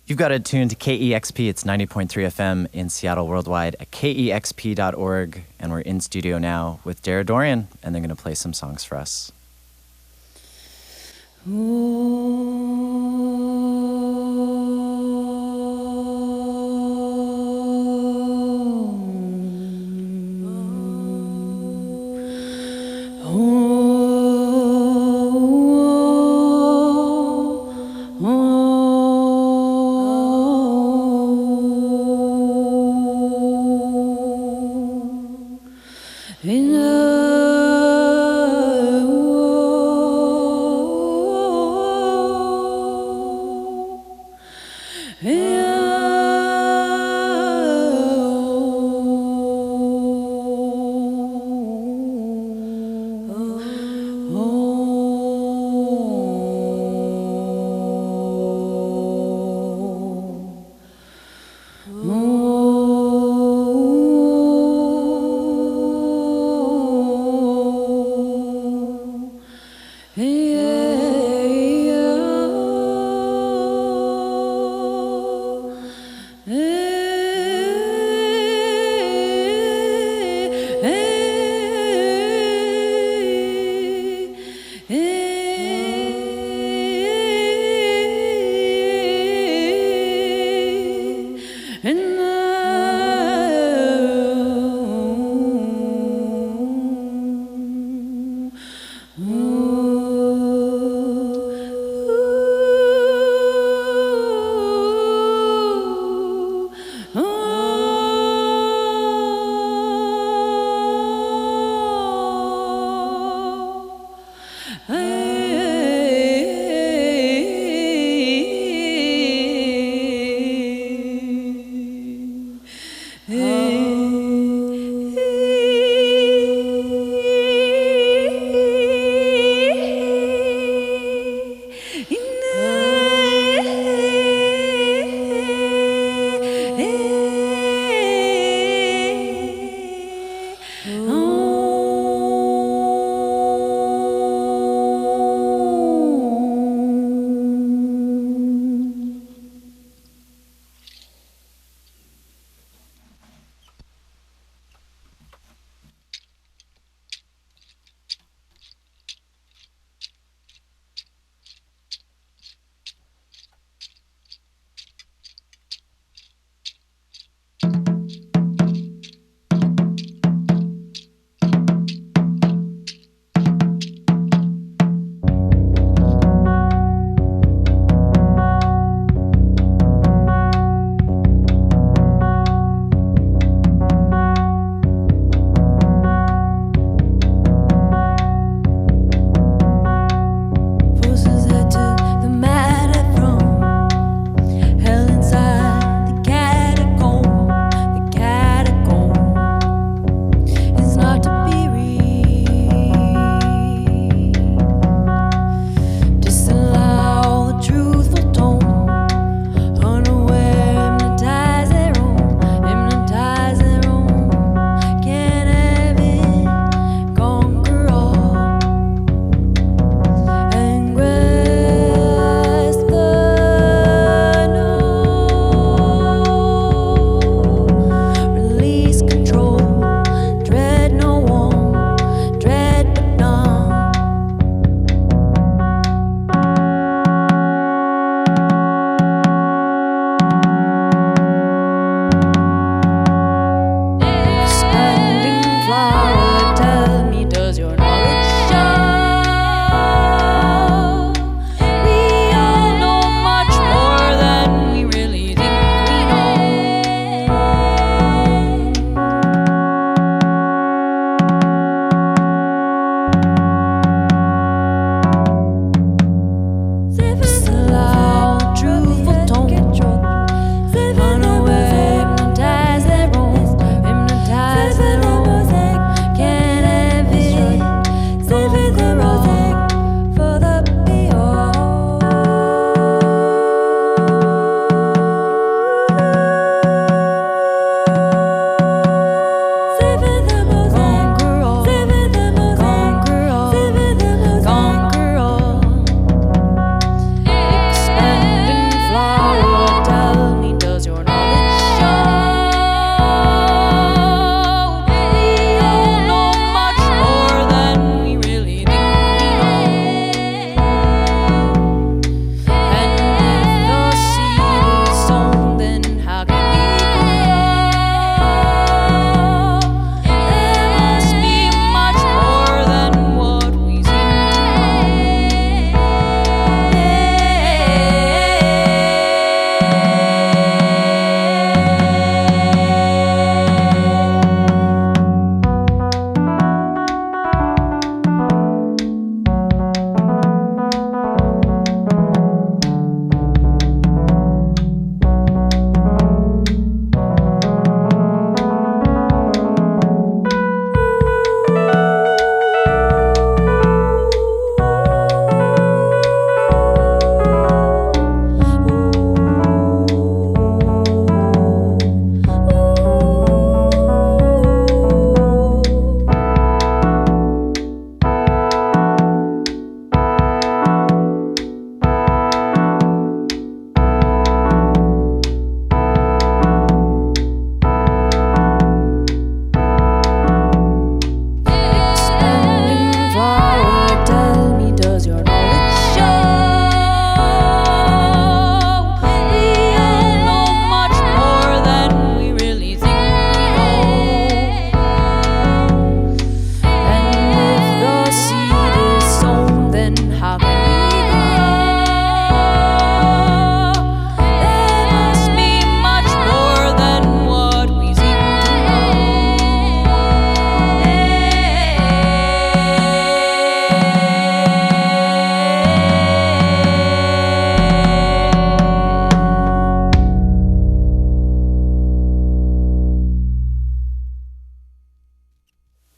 You've got it tuned to KEXP. It's 90.3 FM in Seattle, worldwide at KEXP.org. And we're in studio now with Deradoorian, and they're going to play some songs for us.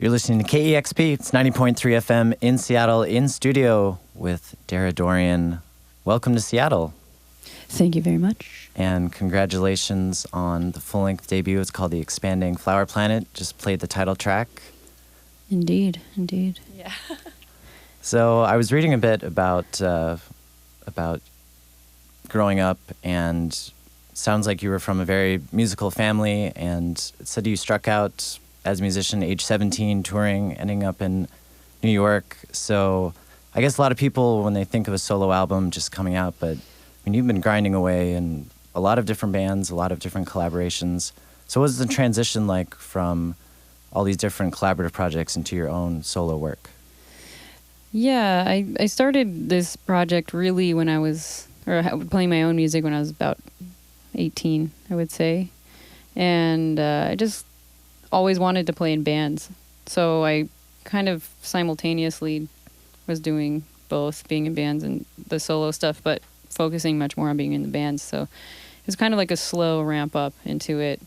You're listening to KEXP. It's 90.3 FM in Seattle, in studio with Deradoorian. Welcome to Seattle. Thank you very much. And congratulations on the full-length debut. It's called The Expanding Flower Planet. Just played the title track. Indeed, indeed. Yeah. So I was reading a bit about growing up, and sounds like you were from a very musical family, and it said you struck out as a musician age 17, touring, ending up in New York. So I guess a lot of people, when they think of a solo album just coming out, but I mean, you've been grinding away in a lot of different bands, a lot of different collaborations. So what was the transition like from all these different collaborative projects into your own solo work? Yeah, I started this project really when I was, playing my own music when I was about 18, I would say. And I just always wanted to play in bands. So I kind of simultaneously was doing both, being in bands and the solo stuff, but focusing much more on being in the bands. So it was kind of like a slow ramp up into it.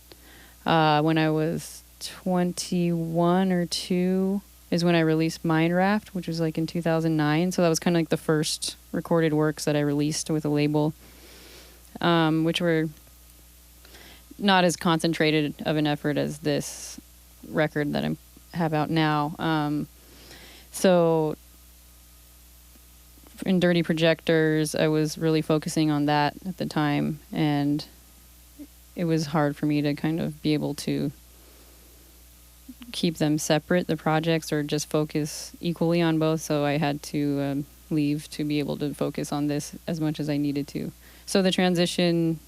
When I was 21 or 2 is when I released Mind Raft, which was like in 2009. So that was kind of like the first recorded works that I released with a label, which were not as concentrated of an effort as this record that I have out now. So in Dirty Projectors, I was really focusing on that at the time, and it was hard for me to kind of be able to keep them separate, the projects, or just focus equally on both. So I had to leave to be able to focus on this as much as I needed to. So the transition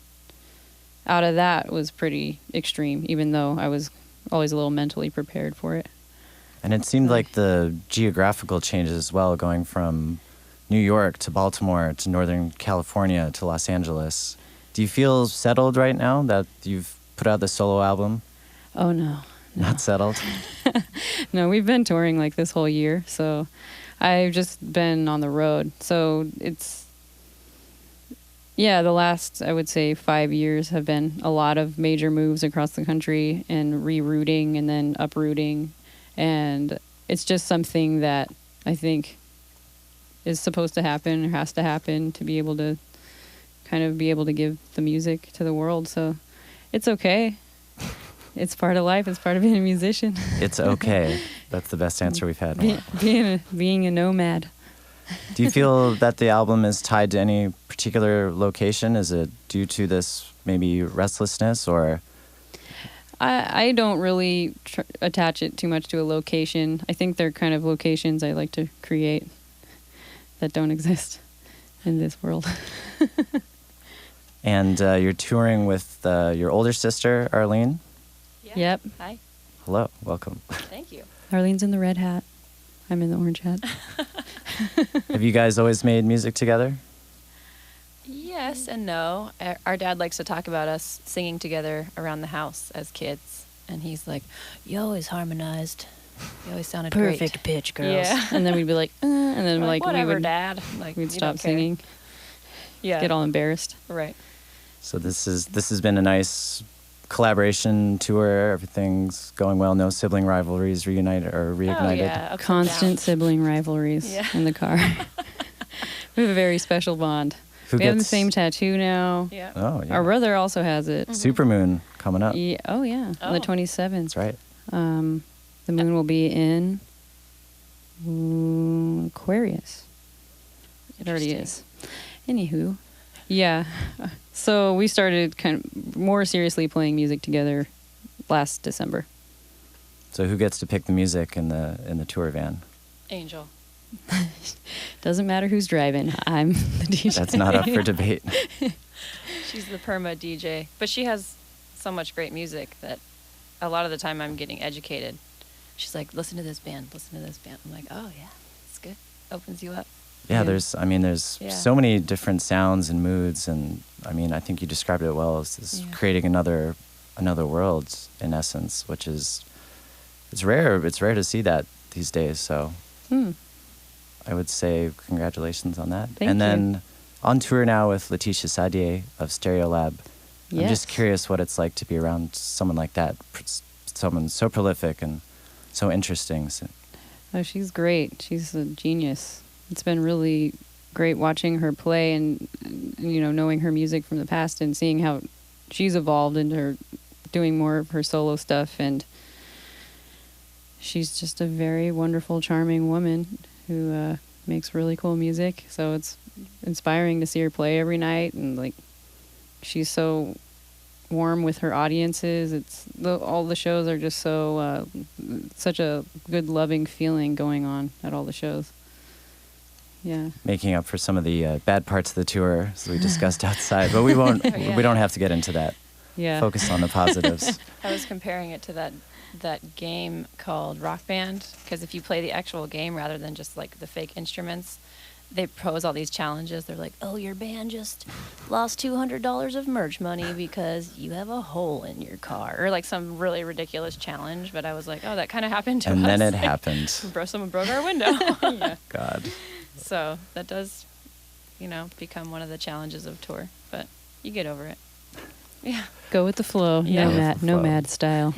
out of that was pretty extreme, even though I was always a little mentally prepared for it. And it seemed like the geographical changes as well, going from New York to Baltimore to Northern California to Los Angeles. Do you feel settled right now that you've put out the solo album? Oh, no. Not settled? No, we've been touring like this whole year, so I've just been on the road. So it's, yeah, the last, I would say, 5 years have been a lot of major moves across the country and rerouting and then uprooting. And it's just something that I think is supposed to happen or has to happen to be able to kind of be able to give the music to the world. So it's okay. It's part of life. It's part of being a musician. It's okay. That's the best answer we've had in a while. Being a nomad. Do you feel that the album is tied to any particular location? Is it due to this maybe restlessness, or? I don't really attach it too much to a location. I think they're kind of locations I like to create that don't exist in this world. And you're touring with your older sister, Arlene? Yeah. Yep. Hi. Hello, welcome. Thank you. Arlene's in the red hat. I'm in the orange hat. Have you guys always made music together? Yes and no. Our dad likes to talk about us singing together around the house as kids. And he's like, you always harmonized. You always sounded Perfect great. pitch, girls. Yeah. And then we'd be like, and then like whatever, we would, Dad. Like, we'd you stop don't care. singing, Yeah. get all embarrassed. Right. So this has been a nice collaboration tour. Everything's going well. No sibling rivalries reunited or reignited. Oh, yeah. Ups and Constant downs. sibling rivalries Yeah. in the car. We have a very special bond. We have the same tattoo now. Yeah. Oh, yeah. Our brother also has it. Supermoon coming up. Yeah, oh, yeah. On the Oh. 27th. That's right. The moon will be in Aquarius. It already is. Anywho, yeah. So we started kind of more seriously playing music together last December. So who gets to pick the music in the tour van? Angel. Doesn't matter who's driving. I'm the DJ. That's not up for debate. She's the perma DJ. But she has so much great music that a lot of the time I'm getting educated. She's like, listen to this band, listen to this band. I'm like, oh, yeah, it's good. Opens you up. Yeah, Yeah. there's Yeah. so many different sounds and moods, and I mean, I think you described it well as Yeah. creating another world in essence, which is it's rare. It's rare to see that these days. So I would say congratulations on that. Thank and you. then on tour now with Letitia Sadier of Stereolab. I'm just Yes. curious what it's like to be around someone like that, someone so prolific and so interesting. So, Oh, she's great. She's a genius. It's been really great watching her play and, knowing her music from the past and seeing how she's evolved into her doing more of her solo stuff. And she's just a very wonderful, charming woman who makes really cool music. So it's inspiring to see her play every night. And, like, she's so warm with her audiences. All the shows are just so such a good, loving feeling going on at all the shows. Yeah, making up for some of the bad parts of the tour, as we discussed outside. But we won't. Yeah. We don't have to get into that. yeah. Focus on the positives. I was comparing it to that game called Rock Band, because if you play the actual game rather than just like the fake instruments, they pose all these challenges. They're like, oh, your band just lost $200 of merch money because you have a hole in your car, or like some really ridiculous challenge. But I was like, oh, that kind of happened to us. And then it happened. Someone broke our window. Yeah. God. So that does, become one of the challenges of tour. But you get over it. Yeah. Go with the flow. Yeah. Nomad style.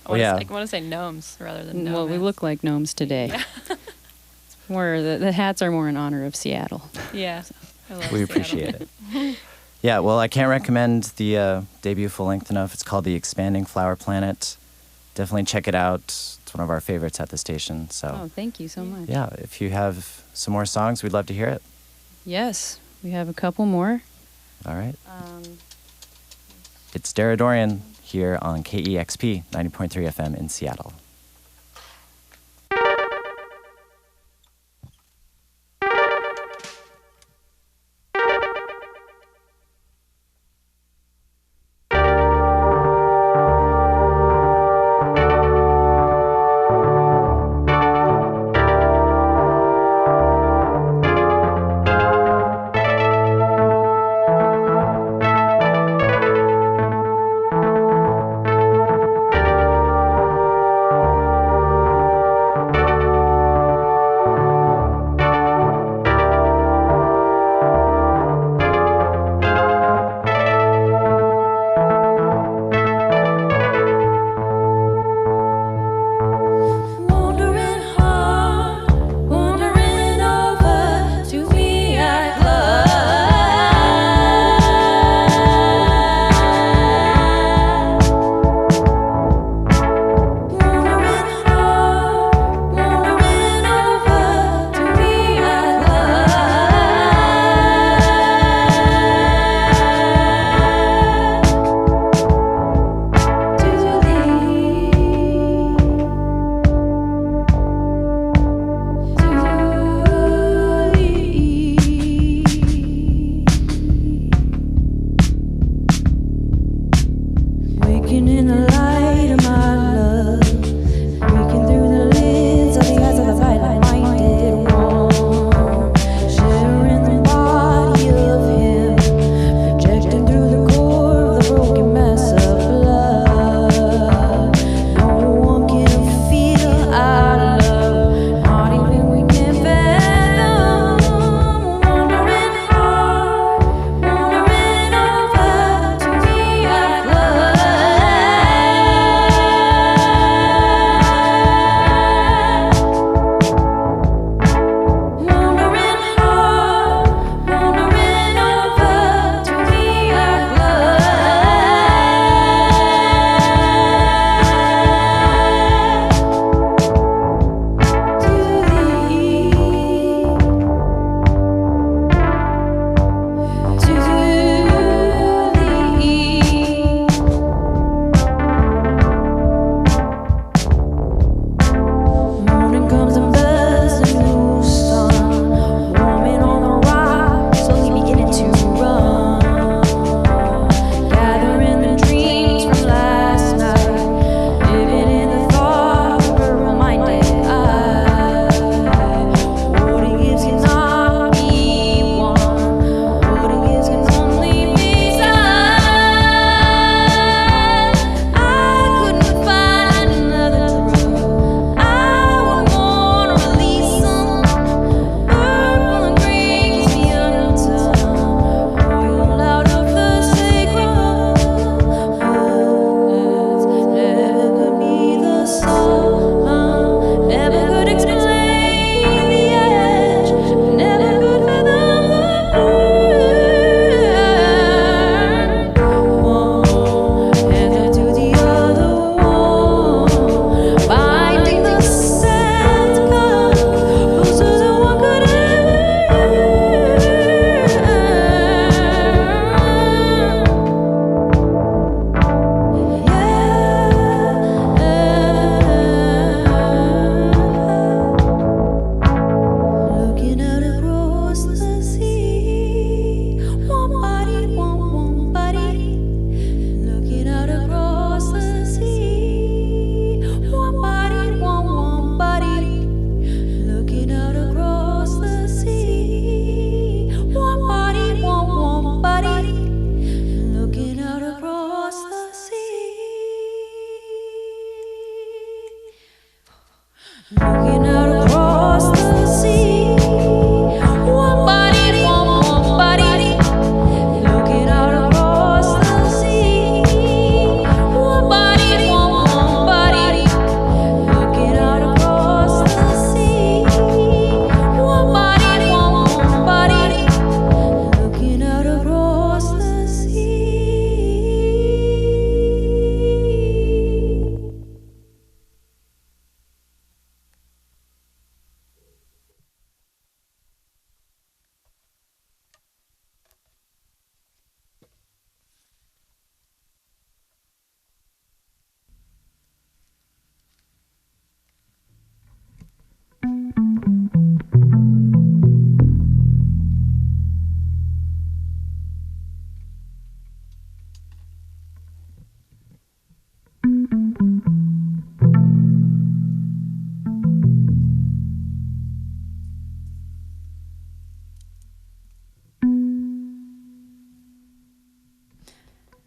I want to say gnomes rather than nomads. Well, we look like gnomes today. Yeah. More the hats are more in honor of Seattle. Yeah. I love We Seattle. appreciate it. Yeah, well, I can't recommend the debut full length enough. It's called The Expanding Flower Planet. Definitely check it out. It's one of our favorites at the station. So, Oh, thank you so much. yeah, if you have some more songs, we'd love to hear it. Yes, we have a couple more. All right. It's Deradoorian here on KEXP 90.3 FM in Seattle.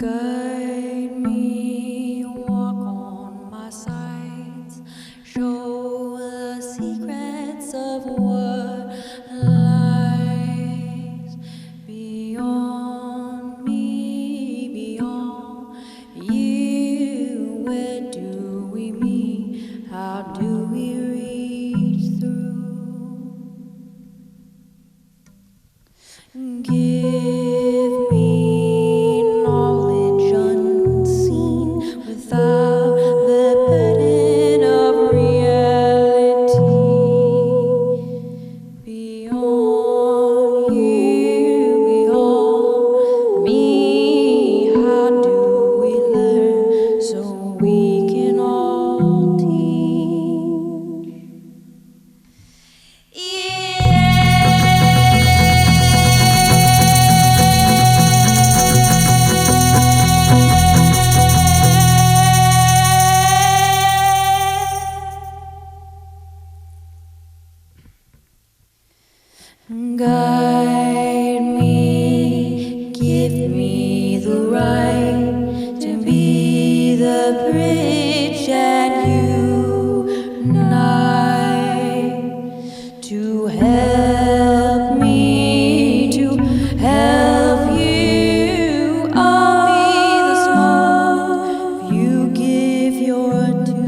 Guide me, walk on my sides, show the secrets of what lies beyond me, beyond you. Where do we meet? How do we reach through? Give me knowledge unseen without the burden of reality. Beyond you, beyond me, how do we learn so we can all teach? Guide me, give me the right to be the bridge that unite, to help me, to help you. I'll be the smoke you give your due.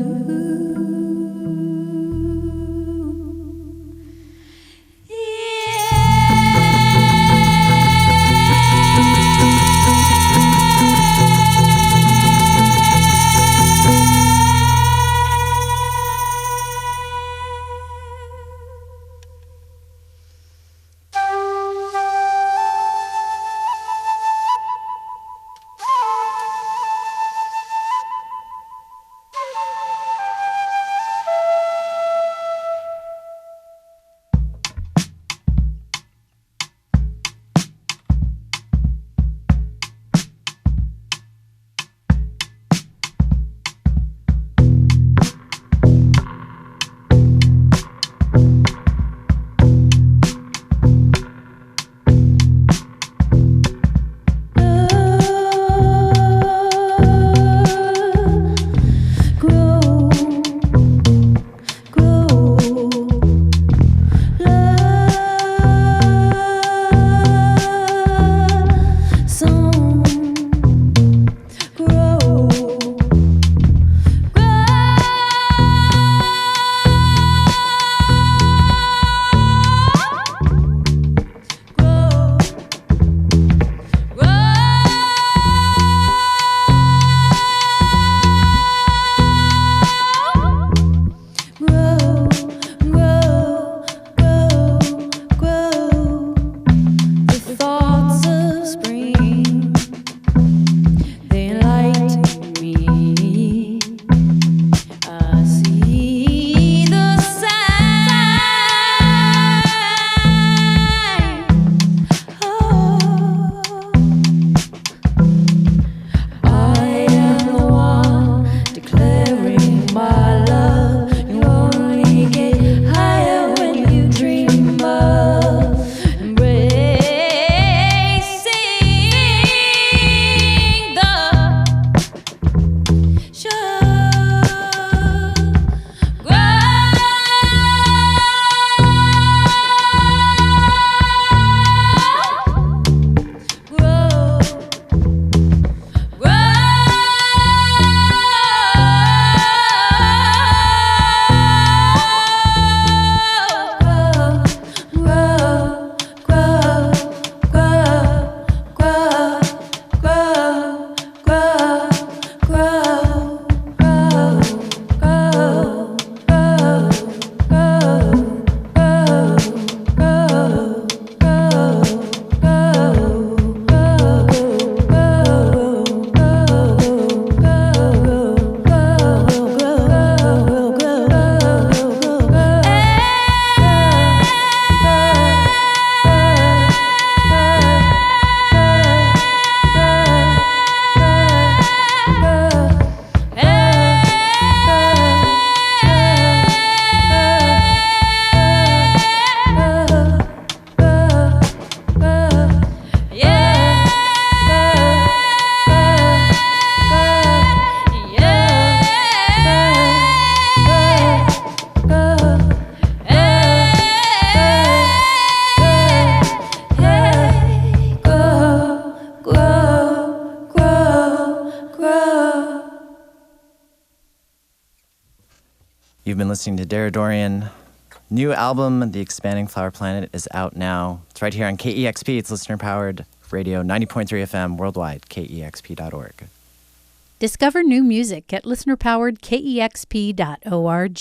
You've been listening to Deradoorian. New album, The Expanding Flower Planet, is out now. It's right here on KEXP. It's listener-powered radio, 90.3 FM worldwide, KEXP.org. Discover new music at listener-powered KEXP.org.